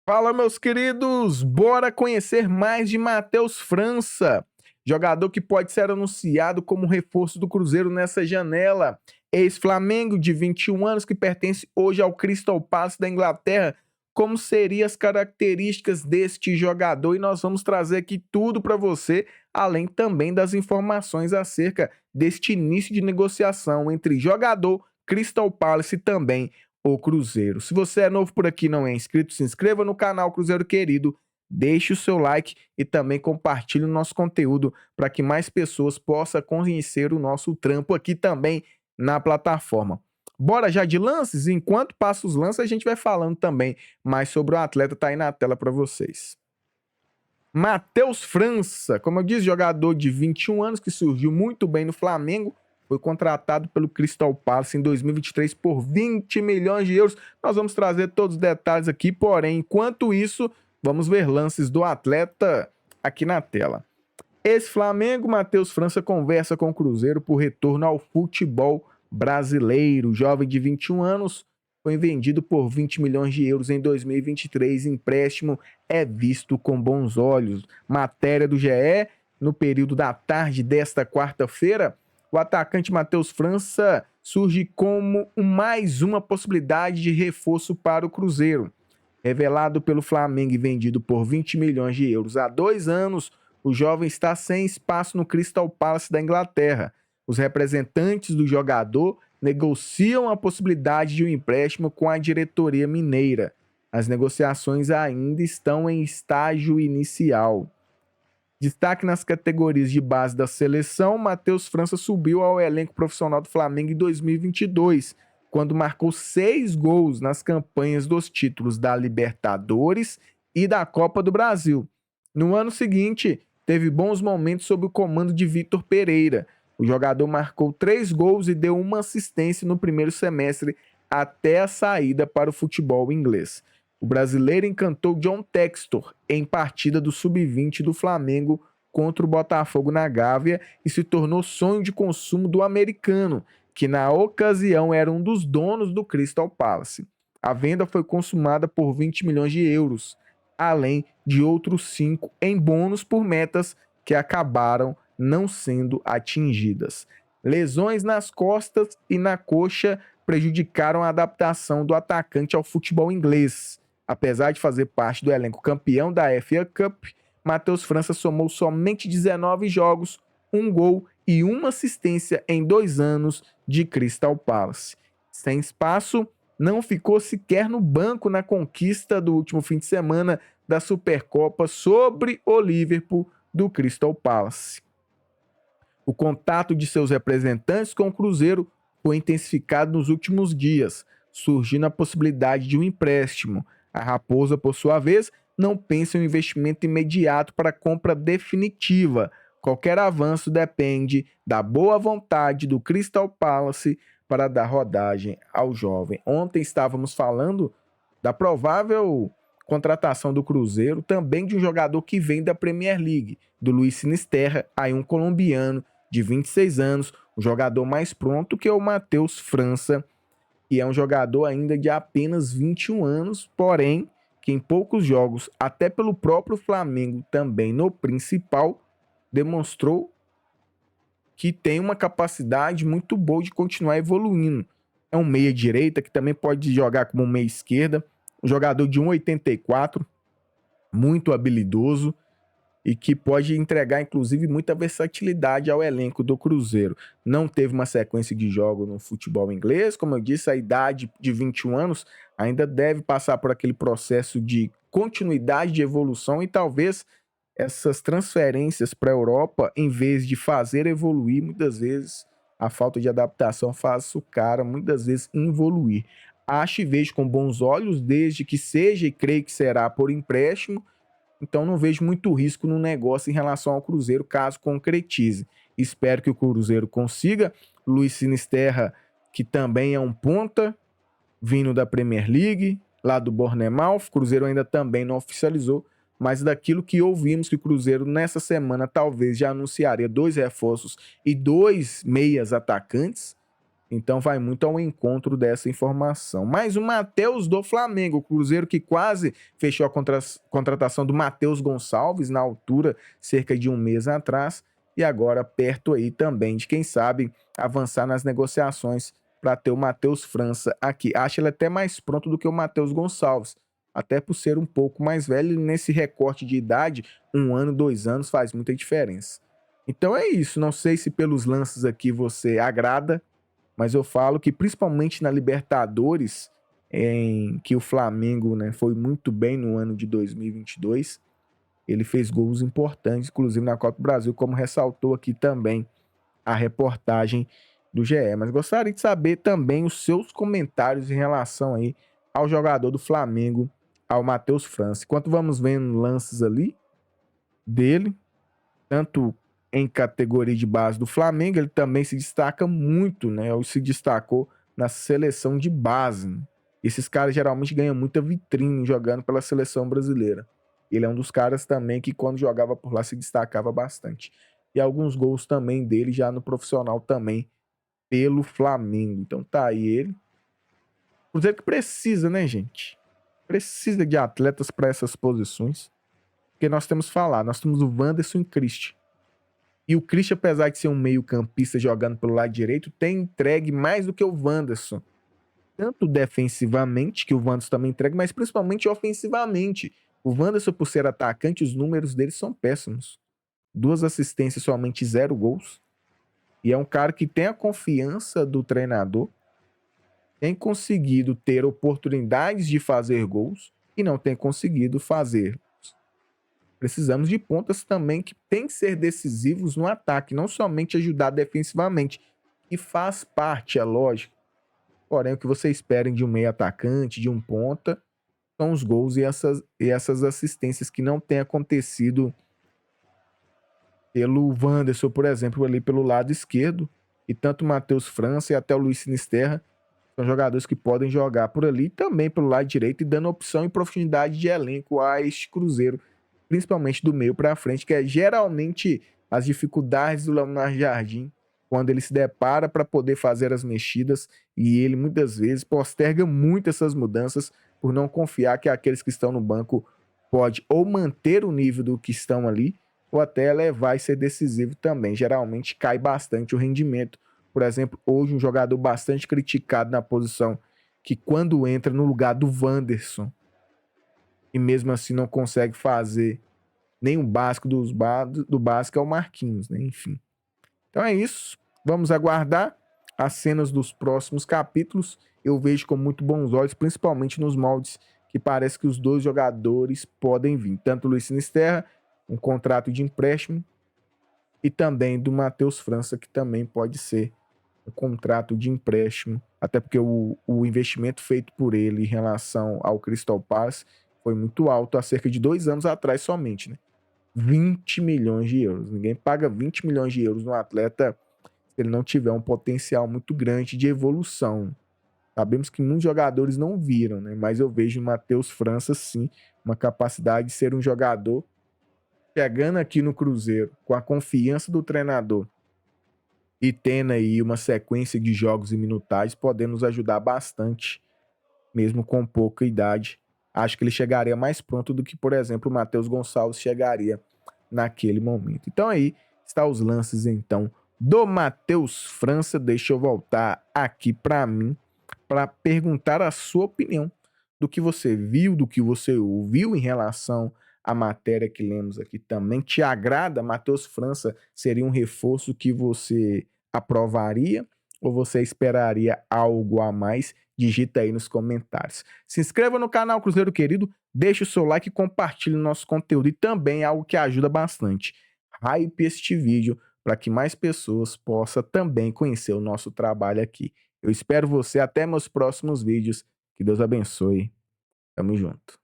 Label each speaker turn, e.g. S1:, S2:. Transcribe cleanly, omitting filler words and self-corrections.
S1: Fala, meus queridos! Bora conhecer mais de Matheus França, jogador que pode ser anunciado como reforço do Cruzeiro nessa janela. Ex-Flamengo de 21 anos que pertence hoje ao Crystal Palace da Inglaterra. Como seriam as características deste jogador? E nós vamos trazer aqui tudo para você, além também das informações acerca deste início de negociação entre jogador, Crystal Palace e também o Cruzeiro. Se você é novo por aqui e não é inscrito, se inscreva no canal Cruzeiro Querido, deixe o seu like e também compartilhe o nosso conteúdo para que mais pessoas possam conhecer o nosso trampo aqui também na plataforma. Bora já de lances? Enquanto passa os lances, a gente vai falando também mais sobre o atleta, tá aí na tela para vocês. Matheus França, como eu disse, jogador de 21 anos que surgiu muito bem no Flamengo, foi contratado pelo Crystal Palace em 2023 por 20 milhões de euros. Nós vamos trazer todos os detalhes aqui, porém, enquanto isso, vamos ver lances do atleta aqui na tela. Esse Flamengo, Matheus França conversa com o Cruzeiro por retorno ao futebol brasileiro. Jovem de 21 anos, foi vendido por 20 milhões de euros em 2023. Empréstimo é visto com bons olhos. Matéria do GE, no período da tarde desta quarta-feira, o atacante Matheus França surge como mais uma possibilidade de reforço para o Cruzeiro. Revelado pelo Flamengo e vendido por 20 milhões de euros há 2 anos, o jovem está sem espaço no Crystal Palace da Inglaterra. Os representantes do jogador negociam a possibilidade de um empréstimo com a diretoria mineira. As negociações ainda estão em estágio inicial. Destaque nas categorias de base da seleção, Matheus França subiu ao elenco profissional do Flamengo em 2022, quando marcou 6 gols nas campanhas dos títulos da Libertadores e da Copa do Brasil. No ano seguinte, teve bons momentos sob o comando de Vitor Pereira. O jogador marcou 3 gols e deu uma assistência no primeiro semestre até a saída para o futebol inglês. O brasileiro encantou John Textor em partida do Sub-20 do Flamengo contra o Botafogo na Gávea e se tornou sonho de consumo do americano, que na ocasião era um dos donos do Crystal Palace. A venda foi consumada por 20 milhões de euros, além de outros 5 em bônus por metas que acabaram não sendo atingidas. Lesões nas costas e na coxa prejudicaram a adaptação do atacante ao futebol inglês. Apesar de fazer parte do elenco campeão da FA Cup, Matheus França somou somente 19 jogos, 1 gol e 1 assistência em 2 anos de Crystal Palace. Sem espaço, não ficou sequer no banco na conquista do último fim de semana da Supercopa sobre o Liverpool do Crystal Palace. O contato de seus representantes com o Cruzeiro foi intensificado nos últimos dias, surgindo a possibilidade de um empréstimo. A Raposa, por sua vez, não pensa em um investimento imediato para a compra definitiva. Qualquer avanço depende da boa vontade do Crystal Palace para dar rodagem ao jovem. Ontem estávamos falando da provável contratação do Cruzeiro, também de um jogador que vem da Premier League, do Luiz Sinisterra, aí um colombiano de 26 anos, um jogador mais pronto que o Matheus França, e é um jogador ainda de apenas 21 anos, porém, que em poucos jogos, até pelo próprio Flamengo, também no principal, demonstrou que tem uma capacidade muito boa de continuar evoluindo. É um meia-direita que também pode jogar como um meia-esquerda, um jogador de 1,84, muito habilidoso e que pode entregar, inclusive, muita versatilidade ao elenco do Cruzeiro. Não teve uma sequência de jogos no futebol inglês, como eu disse, a idade de 21 anos ainda deve passar por aquele processo de continuidade de evolução e talvez essas transferências para a Europa, em vez de fazer evoluir, muitas vezes a falta de adaptação faz o cara, muitas vezes, involuir. Acho e vejo com bons olhos, desde que seja e creio que será por empréstimo, então não vejo muito risco no negócio em relação ao Cruzeiro, caso concretize. Espero que o Cruzeiro consiga. Luiz Sinisterra, que também é um ponta, vindo da Premier League, lá do Bournemouth. O Cruzeiro ainda também não oficializou, mas daquilo que ouvimos que o Cruzeiro nessa semana talvez já anunciaria 2 reforços e 2 meias atacantes, Então vai muito ao encontro dessa informação. Mas o Matheus do Flamengo, o Cruzeiro que quase fechou a contratação do Matheus Gonçalves na altura, cerca de um mês atrás, e agora perto aí também de, quem sabe, avançar nas negociações para ter o Matheus França aqui. Acho ele até mais pronto do que o Matheus Gonçalves, até por ser um pouco mais velho, nesse recorte de idade, 1 ano, 2 anos faz muita diferença. Então é isso, não sei se pelos lances aqui você agrada, mas eu falo que principalmente na Libertadores, em que o Flamengo, né, foi muito bem no ano de 2022, ele fez gols importantes, inclusive na Copa do Brasil, como ressaltou aqui também a reportagem do GE. Mas gostaria de saber também os seus comentários em relação aí ao jogador do Flamengo, ao Matheus França. Enquanto vamos vendo lances ali dele, tanto em categoria de base do Flamengo, ele também se destaca muito, né? Ou se destacou na seleção de base, né? Esses caras geralmente ganham muita vitrine jogando pela seleção brasileira. Ele é um dos caras também que, quando jogava por lá, se destacava bastante. E alguns gols também dele já no profissional também pelo Flamengo. Então tá aí ele. Cruzeiro que precisa, né, gente? Precisa de atletas para essas posições. Porque nós temos falar, nós temos o Wanderson e o Christian. E o Christian, apesar de ser um meio-campista jogando pelo lado direito, tem entregue mais do que o Wanderson. Tanto defensivamente, que o Wanderson também entrega, mas principalmente ofensivamente. O Wanderson, por ser atacante, os números dele são péssimos. 2 assistências, somente 0 gols. E é um cara que tem a confiança do treinador, tem conseguido ter oportunidades de fazer gols e não tem conseguido fazer. Precisamos de pontas também que tem que ser decisivos no ataque, não somente ajudar defensivamente. E faz parte, é lógico. Porém, o que você espera de um meio atacante, de um ponta, são os gols e essas assistências que não tem acontecido pelo Wanderson, por exemplo, ali pelo lado esquerdo. E tanto o Matheus França e até o Luiz Sinisterra são jogadores que podem jogar por ali, também pelo lado direito, e dando opção e profundidade de elenco a este Cruzeiro, principalmente do meio para frente, que é geralmente as dificuldades do Leonardo Jardim, quando ele se depara para poder fazer as mexidas, e ele muitas vezes posterga muito essas mudanças por não confiar que aqueles que estão no banco pode ou manter o nível do que estão ali, ou até levar e ser decisivo também. Geralmente cai bastante o rendimento. Por exemplo, hoje um jogador bastante criticado na posição, que quando entra no lugar do Wanderson, e mesmo assim não consegue fazer nem o básico do básico, é o Marquinhos, né? Enfim. Então é isso. Vamos aguardar as cenas dos próximos capítulos. Eu vejo com muito bons olhos, principalmente nos moldes que parece que os dois jogadores podem vir. Tanto o Luiz Sinisterra, um contrato de empréstimo, e também do Matheus França, que também pode ser um contrato de empréstimo, até porque o investimento feito por ele em relação ao Crystal Palace foi muito alto há cerca de 2 anos atrás somente, né? 20 milhões de euros. Ninguém paga 20 milhões de euros no atleta se ele não tiver um potencial muito grande de evolução. Sabemos que muitos jogadores não viram, né? Mas eu vejo o Matheus França, sim, uma capacidade de ser um jogador chegando aqui no Cruzeiro com a confiança do treinador e tendo aí uma sequência de jogos e minutagens, podendo nos ajudar bastante, mesmo com pouca idade. Acho que ele chegaria mais pronto do que, por exemplo, o Matheus Gonçalves chegaria naquele momento. Então aí está os lances então do Matheus França. Deixa eu voltar aqui para mim para perguntar a sua opinião do que você viu, do que você ouviu em relação à matéria que lemos aqui também. Te agrada? Matheus França seria um reforço que você aprovaria ou você esperaria algo a mais? Digita aí nos comentários. Se inscreva no canal Cruzeiro Querido, deixe o seu like e compartilhe o nosso conteúdo. E também algo que ajuda bastante. Hype este vídeo para que mais pessoas possam também conhecer o nosso trabalho aqui. Eu espero você até meus próximos vídeos. Que Deus abençoe. Tamo junto.